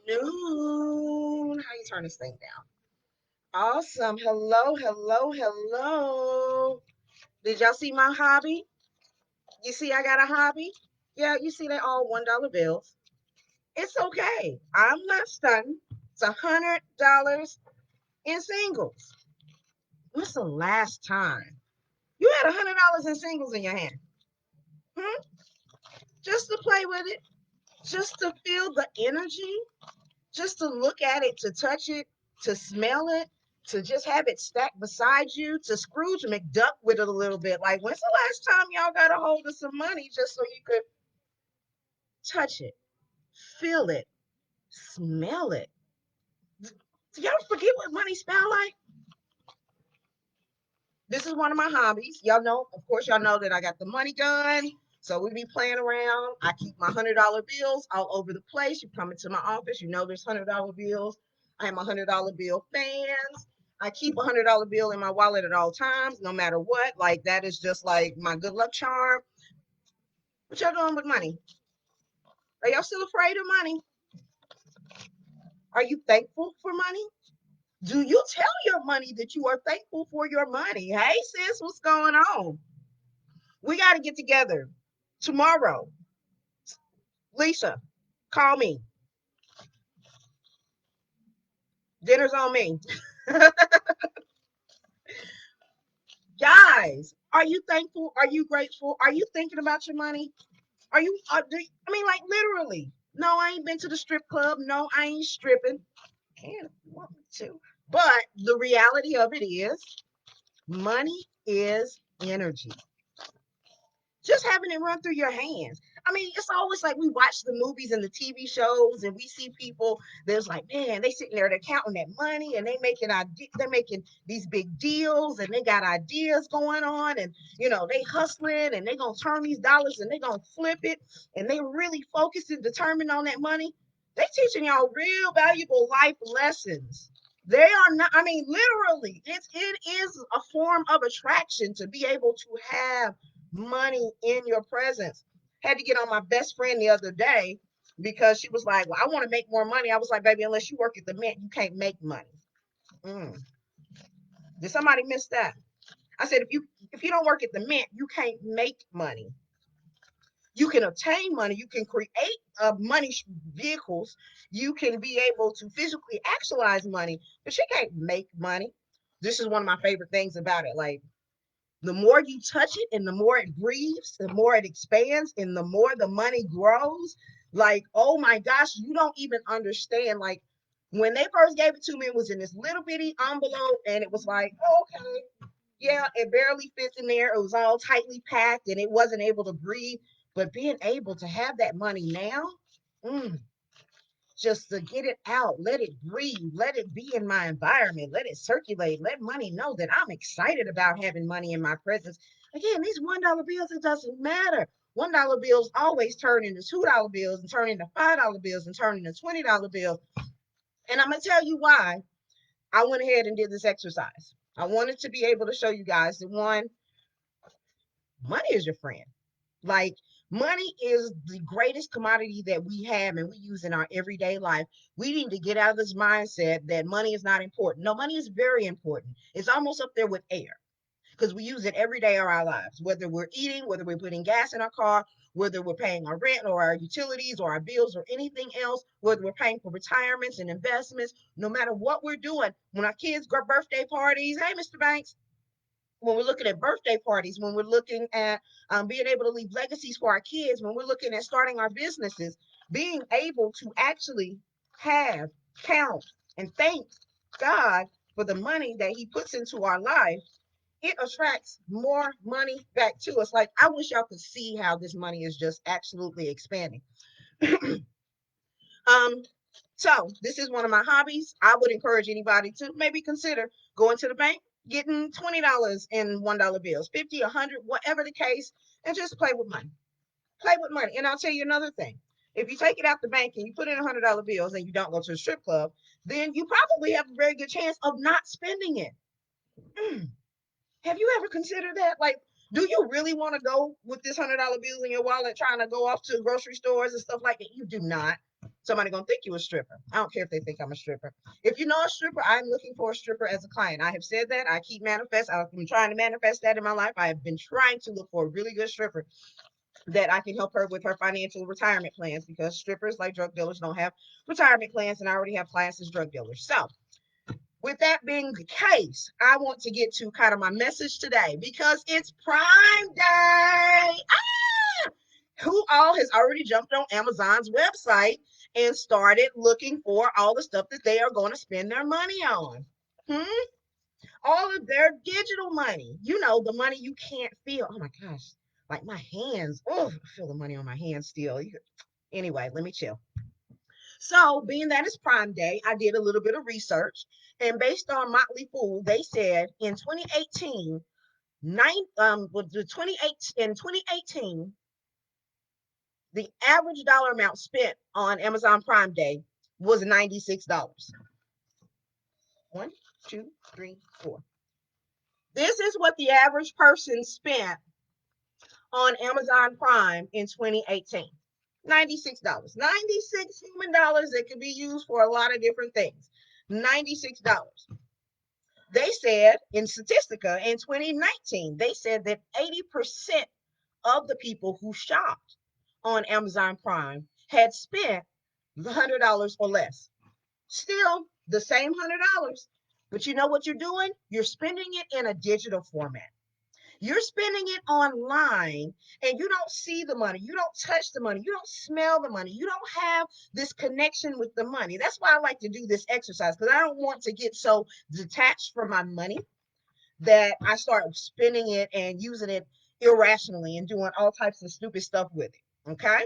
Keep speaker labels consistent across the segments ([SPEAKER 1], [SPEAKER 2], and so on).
[SPEAKER 1] afternoon. How you turn this thing down? Awesome. Hello, hello, hello. Did y'all see my hobby? You see I got a hobby? Yeah, you see they all $1 bills. It's okay. I'm not stunting. It's $100 in singles. When's the last time you had $100 in singles in your hand? Hmm? Just to play with it, just to feel the energy, just to look at it, to touch it, to smell it, to just have it stacked beside you, to Scrooge McDuck with it a little bit. Like, when's the last time y'all got a hold of some money just so you could touch it, feel it, smell it? Do y'all forget what money smell like? This is one of my hobbies. Y'all know, of course, y'all know that I got the money gun. So we be playing around. I keep my $100 bills all over the place. You come into my office, you know there's $100 bills. I have my $100 bill fans. I keep $100 bill in my wallet at all times, no matter what. Like that is just like my good luck charm. What y'all doing with money? Are y'all still afraid of money? Are you thankful for money? Do you tell your money that you are thankful for your money? Hey sis, what's going on? We got to get together tomorrow. Lisa, call me. Dinner's on me. Guys, are you thankful? Are you grateful? Are you thinking about your money? I mean, like literally. No, I ain't been to the strip club. No, I ain't stripping. Can if you want me to. But the reality of it is, money is energy. Just having it run through your hands. I mean, it's always like we watch the movies and the TV shows, and we see people. There's like, man, they sitting there, they're counting that money, and they're making these big deals, and they got ideas going on, and they hustling, and they gonna turn these dollars, and they gonna flip it, and they really focused and determined on that money. They teaching y'all real valuable life lessons. They are not. I mean, literally, it is a form of attraction to be able to have money in your presence. Had to get on my best friend the other day because she was like, "Well, I want to make more money." I was like, "Baby, unless you work at the mint, you can't make money." Mm. Did somebody miss that? I said, if you don't work at the mint, you can't make money. You can obtain money. You can create money vehicles. You can be able to physically actualize money, but you can't make money. This is one of my favorite things about it. Like the more you touch it and the more it breathes, the more it expands and the more the money grows. Like, oh my gosh, you don't even understand. Like, when they first gave it to me, it was in this little bitty envelope and it was like, okay, yeah, it barely fits in there. It was all tightly packed and it wasn't able to breathe. But being able to have that money now, mm, just to get it out, let it breathe, let it be in my environment, let it circulate, let money know that I'm excited about having money in my presence. Again, these $1 bills, it doesn't matter. $1 bills always turn into $2 bills and turn into $5 bills and turn into $20 bills. And I'm going to tell you why I went ahead and did this exercise. I wanted to be able to show you guys that one, money is your friend. Like money is the greatest commodity that we have and we use in our everyday life. We need to get out of this mindset that money is not important. No, money is very important. It's almost up there with air because we use it every day of our lives, whether we're eating, whether we're putting gas in our car, whether we're paying our rent or our utilities or our bills or anything else, whether we're paying for retirements and investments, no matter what we're doing. When our kids got birthday parties, hey, Mr. Banks, when we're looking at birthday parties, when we're looking at being able to leave legacies for our kids, when we're looking at starting our businesses, being able to actually have, count, and thank God for the money that He puts into our life, it attracts more money back to us. Like, I wish y'all could see how this money is just absolutely expanding. um, so this is one of my hobbies. I would encourage anybody to maybe consider going to the bank, getting $20 in $1 bills, 50, 100, whatever the case, and just play with money. Play with money. And I'll tell you another thing. If you take it out the bank and you put in $100 bills and you don't go to the strip club, then you probably have a very good chance of not spending it. Mm. Have you ever considered that? Like, do you really want to go with this $100 bills in your wallet trying to go off to grocery stores and stuff like that? You do not. Somebody gonna think you a stripper. I don't care if they think I'm a stripper. If you know a stripper, I'm looking for a stripper as a client. I have said that. I keep manifest. I've been trying to manifest that in my life. I have been trying to look for a really good stripper that I can help her with her financial retirement plans, because strippers, like drug dealers, don't have retirement plans, and I already have clients as drug dealers. So with that being the case, I want to get to kind of my message today, because it's Prime Day. Who all has already jumped on Amazon's website and started looking for all the stuff that they are going to spend their money on? Hmm? All of their digital money. You know, the money you can't feel. Oh my gosh. Like my hands. Oh, I feel the money on my hands still. Anyway, let me chill. So, being that it's Prime Day, I did a little bit of research. And based on Motley Fool, they said in 2018, with the 28 in 2018, the average dollar amount spent on Amazon Prime Day was $96. One, two, three, four. This is what the average person spent on Amazon Prime in 2018. $96. 96 human dollars that could be used for a lot of different things. $96. They said in Statistica in 2019, they said that 80% of the people who shopped on Amazon Prime had spent $100 or less. Still the same $100. But you know what you're doing? You're spending it in a digital format. You're spending it online, and you don't see the money. You don't touch the money. You don't smell the money. You don't have this connection with the money. That's why I like to do this exercise, because I don't want to get so detached from my money that I start spending it and using it irrationally and doing all types of stupid stuff with it. Okay.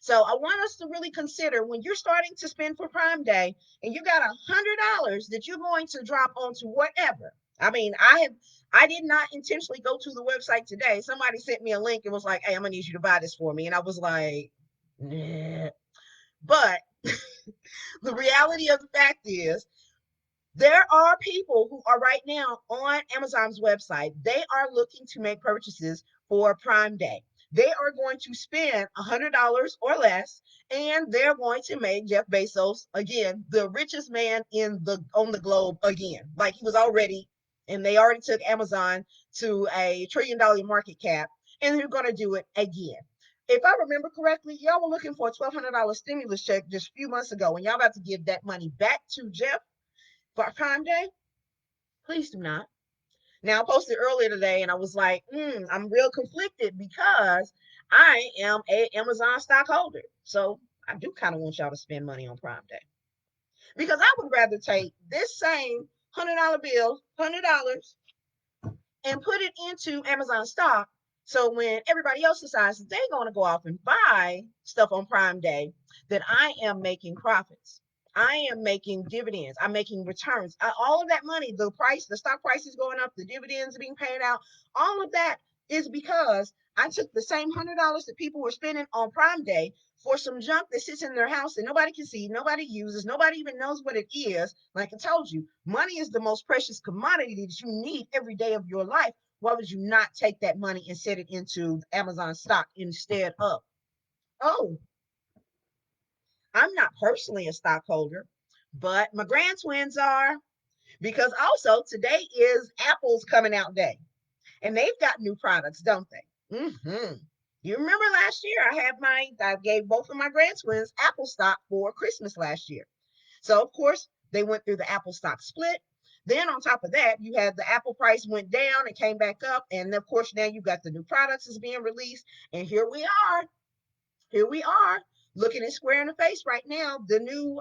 [SPEAKER 1] So I want us to really consider, when you're starting to spend for Prime Day and you got $100 that you're going to drop onto whatever. I mean, I did not intentionally go to the website today. Somebody sent me a link and was like, "Hey, I'm gonna need you to buy this for me," and I was like, nah. But the reality of the fact is, there are people who are right now on Amazon's website. They are looking to make purchases for Prime Day. They are going to spend $100 or less, and they're going to make Jeff Bezos again the richest man in the on the globe again. Like he was already, and they already took Amazon to $1 trillion market cap, and they're going to do it again. If I remember correctly, y'all were looking for a $1,200 stimulus check just a few months ago, and y'all about to give that money back to Jeff for Prime Day. Please do not. Now, I posted earlier today and I was like, I'm real conflicted because I am a Amazon stockholder. So I do kind of want y'all to spend money on Prime Day, because I would rather take this same $100 bill, $100, and put it into Amazon stock. So when everybody else decides that they're going to go off and buy stuff on Prime Day, that I am making profits. I am making dividends. I'm making returns. All of that money, the stock price is going up, the dividends are being paid out. All of that is because I took the same $100 that people were spending on Prime Day for some junk that sits in their house and nobody can see, nobody uses, nobody even knows what it is. Like I told you, money is the most precious commodity that you need every day of your life. Why would you not take that money and set it into Amazon stock instead of? Oh, I'm not personally a stockholder, but my grand twins are, because also today is Apple's coming out day, and they've got new products, don't they? You remember last year I gave both of my grand twins Apple stock for Christmas last year. So of course they went through the Apple stock split. Then on top of that, you had the Apple price went down and came back up, and of course now you got the new products is being released, and here we are. Here we are, looking it square in the face right now. The new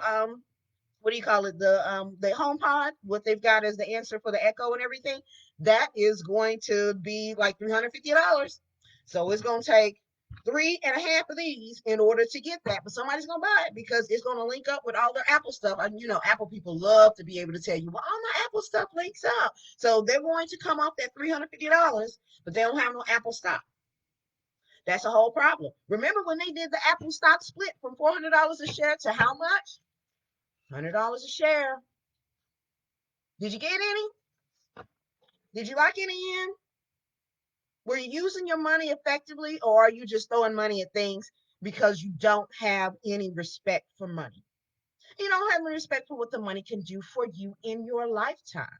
[SPEAKER 1] what do you call it? The HomePod, what they've got as the answer for the Echo and everything, that is going to be like $350. So it's going to take three and a half of these in order to get that. But somebody's going to buy it because it's going to link up with all their Apple stuff. And you know, Apple people love to be able to tell you, well, all my Apple stuff links up. So they're going to come off that $350, but they don't have no Apple stock. That's a whole problem. Remember when they did the Apple stock split from $400 a share to how much? $100 a share. Did you get any? Did you like any in? Were you using your money effectively, or are you just throwing money at things because you don't have any respect for money. You don't have any respect for what the money can do for you in your lifetime.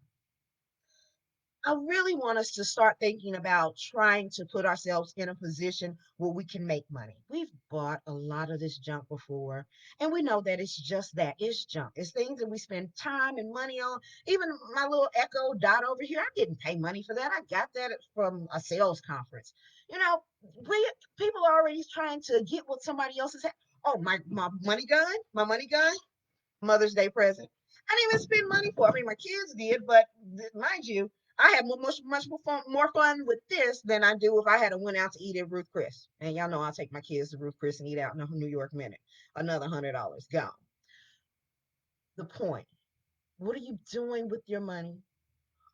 [SPEAKER 1] I really want us to start thinking about trying to put ourselves in a position where we can make money. We've bought a lot of this junk before, and we know that it's just that it's junk. It's things that we spend time and money on. Even my little Echo Dot over here, I didn't pay money for that. I got that from a sales conference. You know, we people are already trying to get what somebody else has had. Oh, my money gun, Mother's Day present. I didn't even spend money for it. I mean, my kids did, but mind you, I had much more fun with this than I do if I had to went out to eat at Ruth Chris. And y'all know I'll take my kids to Ruth Chris and eat out in a New York minute. Another $100 gone. The point. What are you doing with your money?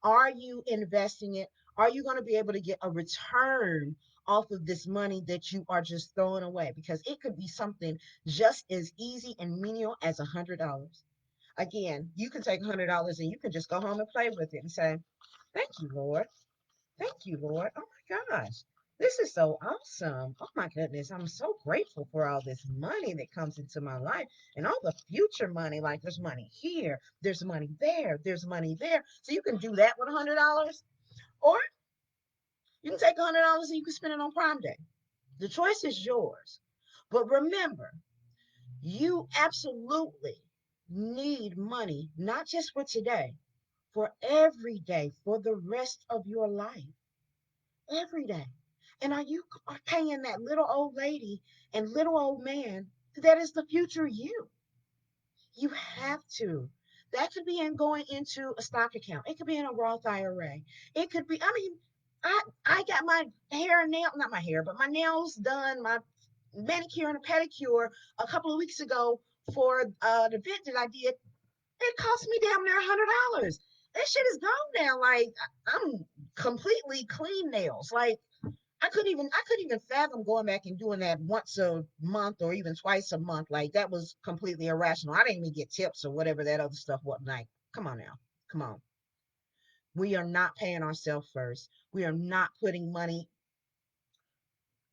[SPEAKER 1] Are you investing it? Are you going to be able to get a return off of this money that you are just throwing away? Because it could be something just as easy and menial as $100. Again, you can take $100 and you can just go home and play with it and say, "Thank you, Lord. Thank you, Lord. Oh my gosh. This is so awesome. Oh my goodness. I'm so grateful for all this money that comes into my life and all the future money. Like there's money here, there's money there, there's money there." So you can do that with $100, or you can take $100 and you can spend it on Prime Day. The choice is yours. But remember, you absolutely need money, not just for today, for every day, for the rest of your life, every day. And are you paying that little old lady and little old man that is the future you? You have to. That could be in going into a stock account. It could be in a Roth IRA. It could be, I mean, I got my hair and nail, not my hair, but my nails done, my manicure and a pedicure a couple of weeks ago for the event that I did. It cost me damn near $100. That shit is gone now. Like I'm completely clean nails. Like I couldn't even fathom going back and doing that once a month or even twice a month. Like that was completely irrational. I didn't even get tips or whatever that other stuff was. Like, come on now. Come on. We are not paying ourselves first. We are not putting money.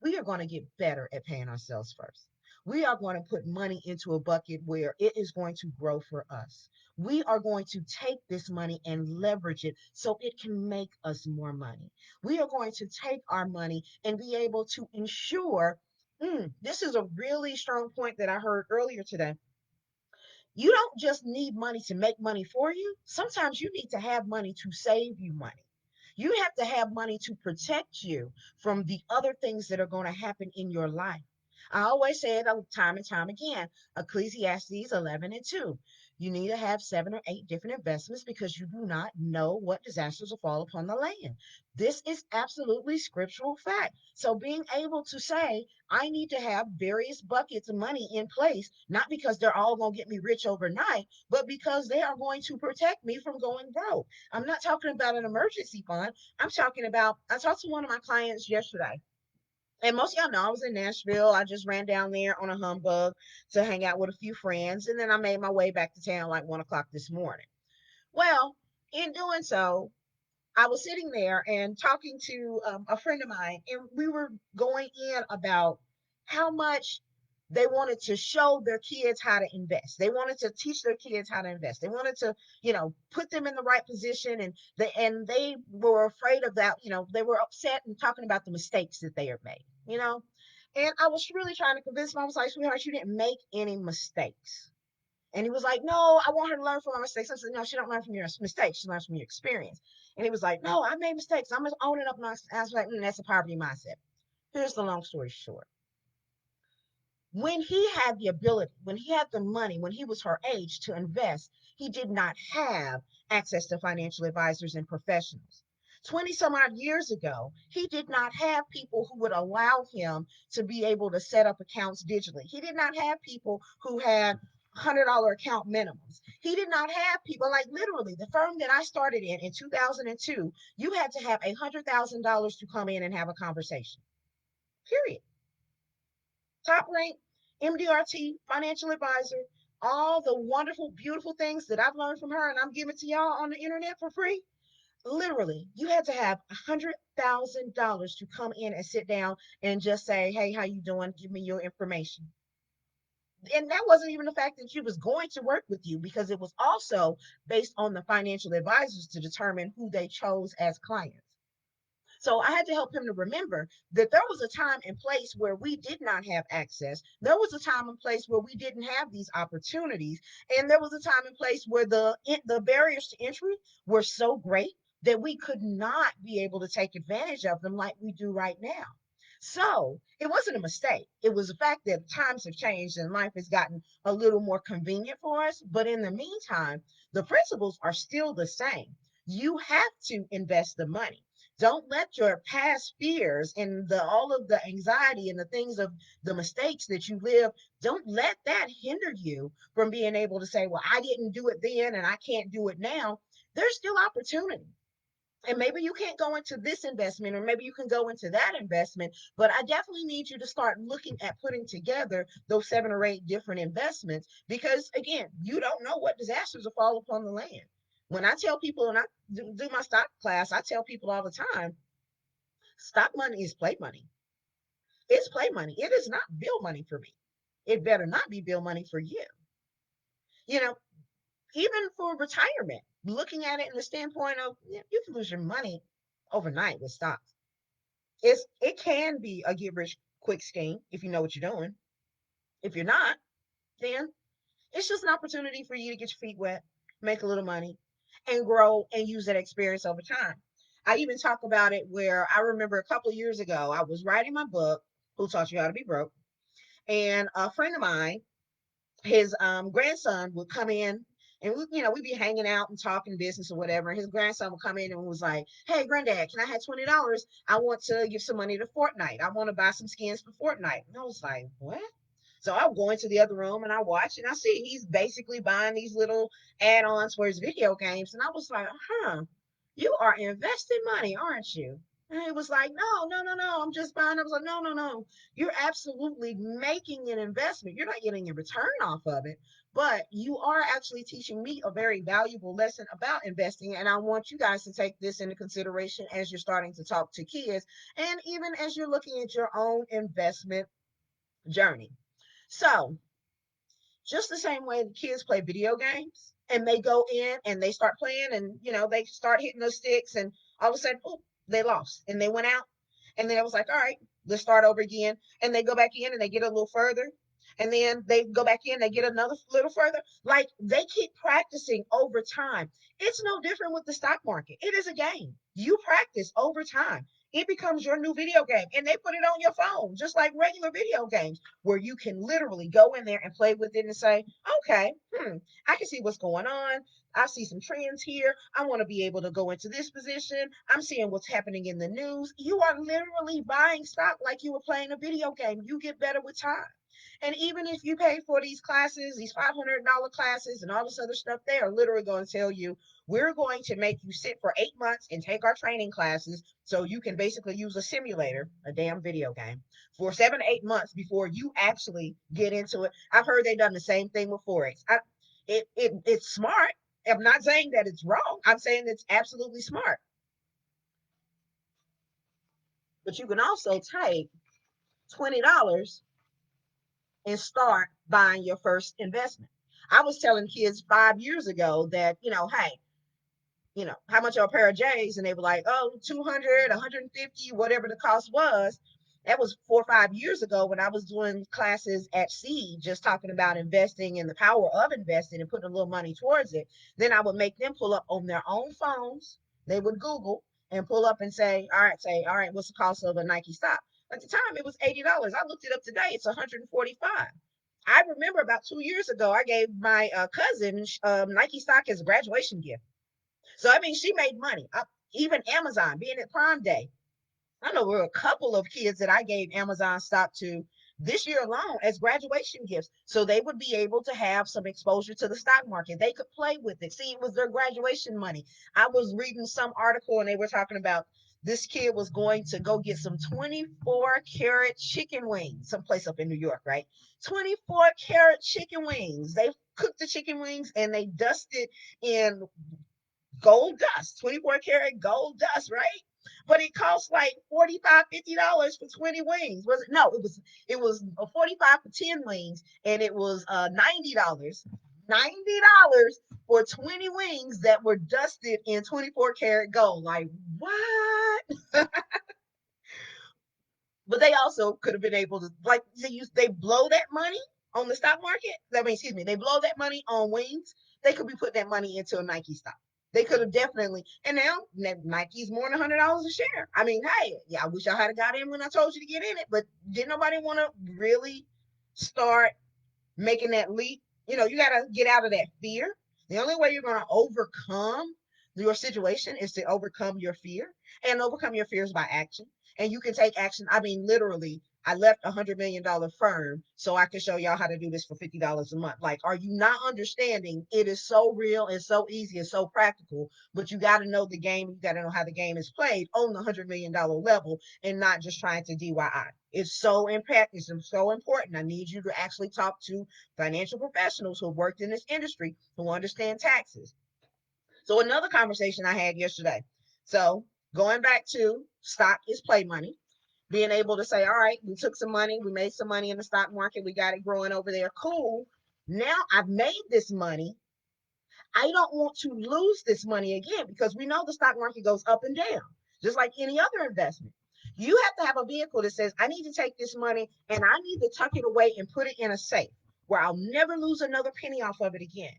[SPEAKER 1] We are going to get better at paying ourselves first. We are going to put money into a bucket where it is going to grow for us. We are going to take this money and leverage it so it can make us more money. We are going to take our money and be able to ensure. This is a really strong point that I heard earlier today. You don't just need money to make money for you. Sometimes you need to have money to save you money. You have to have money to protect you from the other things that are going to happen in your life. I always say it time and time again, Ecclesiastes 11 and 2. You need to have 7 or 8 different investments because you do not know what disasters will fall upon the land. This is absolutely scriptural fact. So being able to say, I need to have various buckets of money in place, not because they're all going to get me rich overnight, but because they are going to protect me from going broke. I'm not talking about an emergency fund. I talked to one of my clients yesterday. And most of y'all know I was in Nashville. I just ran down there on a humbug to hang out with a few friends. And then I made my way back to town like 1 o'clock this morning. Well, in doing so, I was sitting there and talking to a friend of mine, and we were going in about how much they wanted to show their kids how to invest. They wanted to teach their kids how to invest. They wanted to, put them in the right position, and they were afraid of that. They were upset and talking about the mistakes that they had made. And I was really trying to convince them. I was like, "Sweetheart, you didn't make any mistakes." And he was like, "No, I want her to learn from my mistakes." I said, "No, she don't learn from your mistakes. She learns from your experience." And he was like, "No, I made mistakes. I'm just owning up." And I was like, "That's a poverty mindset." Here's the long story short. When he had the ability, when he had the money, when he was her age to invest, he did not have access to financial advisors and professionals. 20 some odd years ago, he did not have people who would allow him to be able to set up accounts digitally. He did not have people who had $100 account minimums. He did not have people like literally the firm that I started in 2002. You had to have $100,000 to come in and have a conversation. Period. Top rank MDRT financial advisor, all the wonderful, beautiful things that I've learned from her and I'm giving to y'all on the internet for free. Literally, you had to have $100,000 to come in and sit down and just say, "Hey, how you doing? Give me your information." And that wasn't even the fact that she was going to work with you, because it was also based on the financial advisors to determine who they chose as clients. So I had to help him to remember that there was a time and place where we did not have access. There was a time and place where we didn't have these opportunities. And there was a time and place where the barriers to entry were so great that we could not be able to take advantage of them like we do right now. So it wasn't a mistake. It was the fact that times have changed and life has gotten a little more convenient for us. But in the meantime, the principles are still the same. You have to invest the money. Don't let your past fears and the all of the anxiety and the things of the mistakes that you live, don't let that hinder you from being able to say, well, I didn't do it then and I can't do it now. There's still opportunity. And maybe you can't go into this investment, or maybe you can go into that investment, but I definitely need you to start looking at putting together those 7 or 8 different investments, because again, you don't know what disasters will fall upon the land. When I tell people, and I do my stock class, I tell people all the time, stock money is play money. It's play money. It is not bill money for me. It better not be bill money for you. You know, even for retirement, looking at it in the standpoint of, you can lose your money overnight with stocks. It can be a get rich quick scheme if you know what you're doing. If you're not, then it's just an opportunity for you to get your feet wet, make a little money, and grow and use that experience over time. I even talk about it where I remember a couple of years ago, I was writing my book, Who Taught You How to Be Broke? And a friend of mine, his grandson would come in, and we'd be hanging out and talking business or whatever. And his grandson would come in and was like, "Hey, granddad, can I have $20? I want to give some money to Fortnite. I want to buy some skins for Fortnite." And I was like, "What?" So I go into the other room and I watch and I see he's basically buying these little add-ons for his video games. And I was like, you are investing money, aren't you? And he was like, "No, no, no, no, I'm just buying." I was like, "No, no, no. You're absolutely making an investment. You're not getting a return off of it, but you are actually teaching me a very valuable lesson about investing. And I want you guys to take this into consideration as you're starting to talk to kids, and even as you're looking at your own investment journey." So just the same way the kids play video games and they go in and they start playing, and they start hitting those sticks, and all of a sudden, oh, they lost and they went out. And then I was like, all right, let's start over again. And they go back in and they get a little further. And then they go back in, they get another little further. Like, they keep practicing over time. It's no different with the stock market. It is a game. You practice over time. It becomes your new video game. And they put it on your phone, just like regular video games, where you can literally go in there and play with it and say, okay, I can see what's going on. I see some trends here. I want to be able to go into this position. I'm seeing what's happening in the news. You are literally buying stock like you were playing a video game. You get better with time. And even if you pay for these classes, these $500 classes and all this other stuff, they are literally going to tell you, we're going to make you sit for 8 months and take our training classes so you can basically use a simulator, a damn video game, for 7 to 8 months before you actually get into it. I've heard they've done the same thing with Forex. It's smart. I'm not saying that it's wrong. I'm saying it's absolutely smart. But you can also take $20 and start buying your first investment. I was telling kids 5 years ago that, hey, how much are a pair of J's? And they were like, oh, 200, 150, whatever the cost was. That was 4 or 5 years ago when I was doing classes at Seed, just talking about investing and the power of investing and putting a little money towards it. Then I would make them pull up on their own phones. They would Google and pull up and say, all right, what's the cost of a Nike stock? At the time, it was $80. I looked it up today. It's 145. I remember about 2 years ago, I gave my cousin Nike stock as a graduation gift. So I mean, she made money. Even Amazon, being at Prime Day, I know there were a couple of kids that I gave Amazon stock to this year alone as graduation gifts, so they would be able to have some exposure to the stock market. They could play with it. See, it was their graduation money. I was reading some article and they were talking about this kid was going to go get some 24 karat chicken wings, someplace up in New York, right? 24 karat chicken wings. They cooked the chicken wings and they dusted in gold dust, 24 karat gold dust, right? But it costs like $45, $50 for 20 wings. Was it? No, it was 45 for 10 wings, and it was $90. $90 for 20 wings that were dusted in 24 karat gold. Like, what? But they also could have been able to, like, they blow that money on the stock market. I mean, excuse me, they blow that money on wings. They could be putting that money into a Nike stock. They could have definitely, and now Nike's more than $100 a share. I mean, hey, yeah, I wish I had got in when I told you to get in it, but did nobody want to really start making that leap? You got to get out of that fear. The only way you're going to overcome your situation is to overcome your fear, and overcome your fears by action. And you can take action. I mean, literally, I left $100 million firm so I can show y'all how to do this for $50 a month. Like, are you not understanding? It is so real and so easy and so practical, but you got to know the game. You got to know how the game is played on the $100 million level, and not just trying to DIY. It's so impact. It's so important. I need you to actually talk to financial professionals who have worked in this industry, who understand taxes. So another conversation I had yesterday. So going back to stock is play money, being able to say, all right, we took some money, we made some money in the stock market, we got it growing over there. Cool. Now I've made this money. I don't want to lose this money again, because we know the stock market goes up and down, just like any other investment. You have to have a vehicle that says, I need to take this money and I need to tuck it away and put it in a safe where I'll never lose another penny off of it again.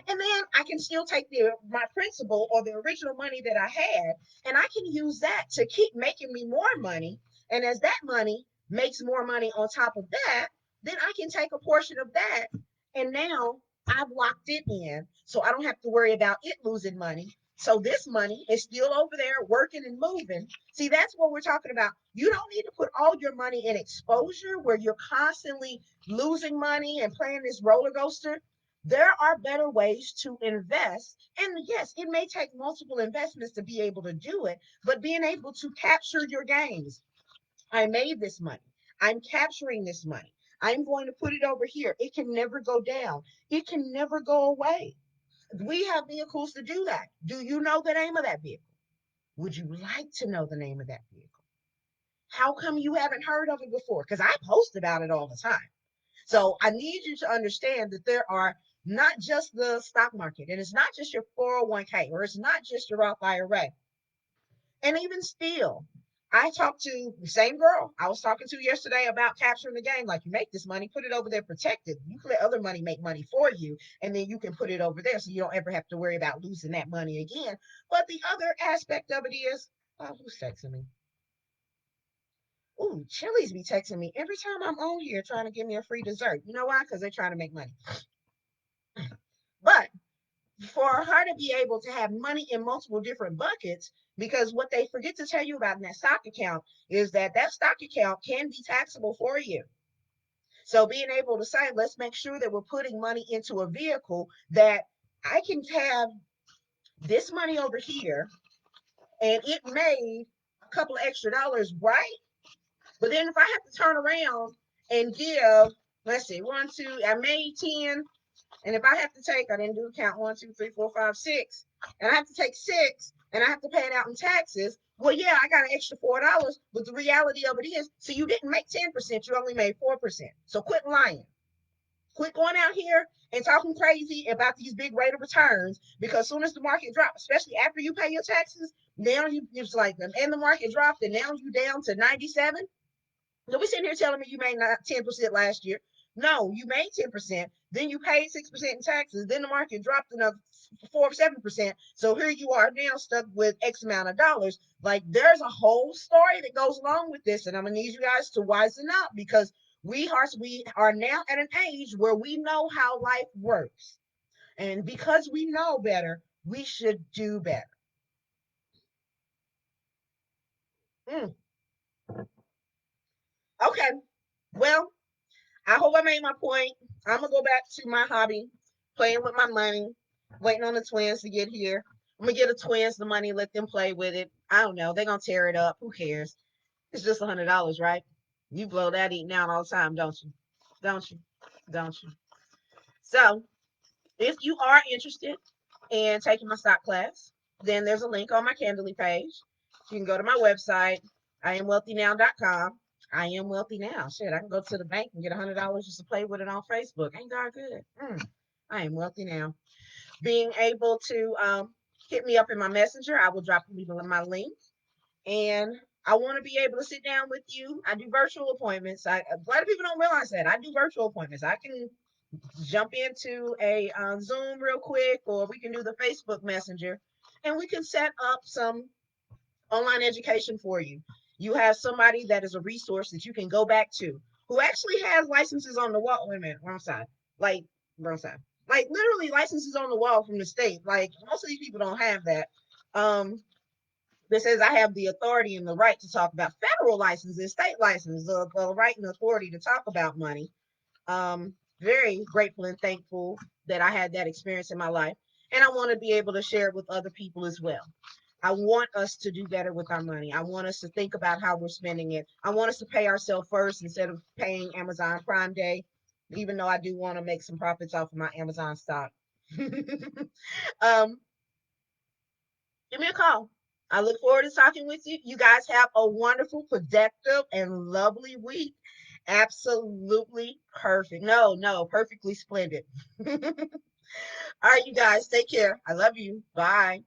[SPEAKER 1] And then I can still take my principal or the original money that I had, and I can use that to keep making me more money. And as that money makes more money on top of that, then I can take a portion of that. And now I've locked it in, so I don't have to worry about it losing money. So this money is still over there working and moving. See, that's what we're talking about. You don't need to put all your money in exposure where you're constantly losing money and playing this roller coaster. There are better ways to invest. And yes, it may take multiple investments to be able to do it, but being able to capture your gains. I made this money. I'm capturing this money. I'm going to put it over here. It can never go down. It can never go away. We have vehicles to do that. Do you know the name of that vehicle? Would you like to know the name of that vehicle? How come you haven't heard of it before? Because I post about it all the time. So I need you to understand that there are not just the stock market, and it's not just your 401k, or it's not just your Roth IRA. And even still, I talked to the same girl I was talking to yesterday about capturing the game. Like, you make this money, put it over there protected. You can let other money make money for you, and then you can put it over there so you don't ever have to worry about losing that money again. But the other aspect of it is, oh, who's texting me? Ooh, Chili's be texting me every time I'm on here trying to give me a free dessert. You know why? Because they're trying to make money. But for her to be able to have money in multiple different buckets, because what they forget to tell you about in that stock account is that that stock account can be taxable for you. So being able to say, let's make sure that we're putting money into a vehicle that I can have this money over here, and it made a couple of extra dollars, right? But then if I have to turn around and give, let's see, one, two, I made 10. And if I have to take, I didn't do the count, 1, 2, 3, 4, 5, 6, and I have to take 6 and I have to pay it out in taxes. Well, yeah, I got an extra $4, but the reality of it is, so you didn't make 10%, you only made 4%. So quit lying. Quit going out here and talking crazy about these big rate of returns, because as soon as the market drops, especially after you pay your taxes, now it's like them, and the market dropped, and now you down to 97. Don't be sitting here telling me you made 10% last year. No, you made 10%. Then you paid 6% in taxes. Then the market dropped another 4 or 7%. So here you are now stuck with X amount of dollars. Like, there's a whole story that goes along with this, and I'm gonna need you guys to wisen up, because we are now at an age where we know how life works, and because we know better, we should do better. Mm, okay, well, I hope I made my point. I'm gonna go back to my hobby, playing with my money, waiting on the twins to get here. I'm gonna get the twins the money, let them play with it. I don't know. They're gonna tear it up. Who cares? It's just $100, right? You blow that eating out all the time, don't you? Don't you? Don't you? So if you are interested and taking my stock class. Then there's a link on my Candly page. You can go to my website, iamwealthynow.com. I am wealthy now. Shit, I can go to the bank and get $100 just to play with it on Facebook. Ain't God good? I am wealthy now. Being able to hit me up in my messenger, I will drop you my link. And I want to be able to sit down with you. I do virtual appointments. A lot of people don't realize that I do virtual appointments. I can jump into a Zoom real quick, or we can do the Facebook Messenger, and we can set up some online education for you. You have somebody that is a resource that you can go back to, who actually has licenses on the wall. Wait a minute, wrong side. Like wrong side. Like literally licenses on the wall from the state. Like most of these people don't have that. That says I have the authority and the right to talk about federal licenses, state license, the right and authority to talk about money. Very grateful and thankful that I had that experience in my life. And I want to be able to share it with other people as well. I want us to do better with our money. I want us to think about how we're spending it. I want us to pay ourselves first instead of paying Amazon Prime Day, even though I do want to make some profits off of my Amazon stock. um, Give me a call. I look forward to talking with you. You guys have a wonderful, productive, and lovely week. Absolutely perfect. No, perfectly splendid. All right, you guys, take care. I love you. Bye.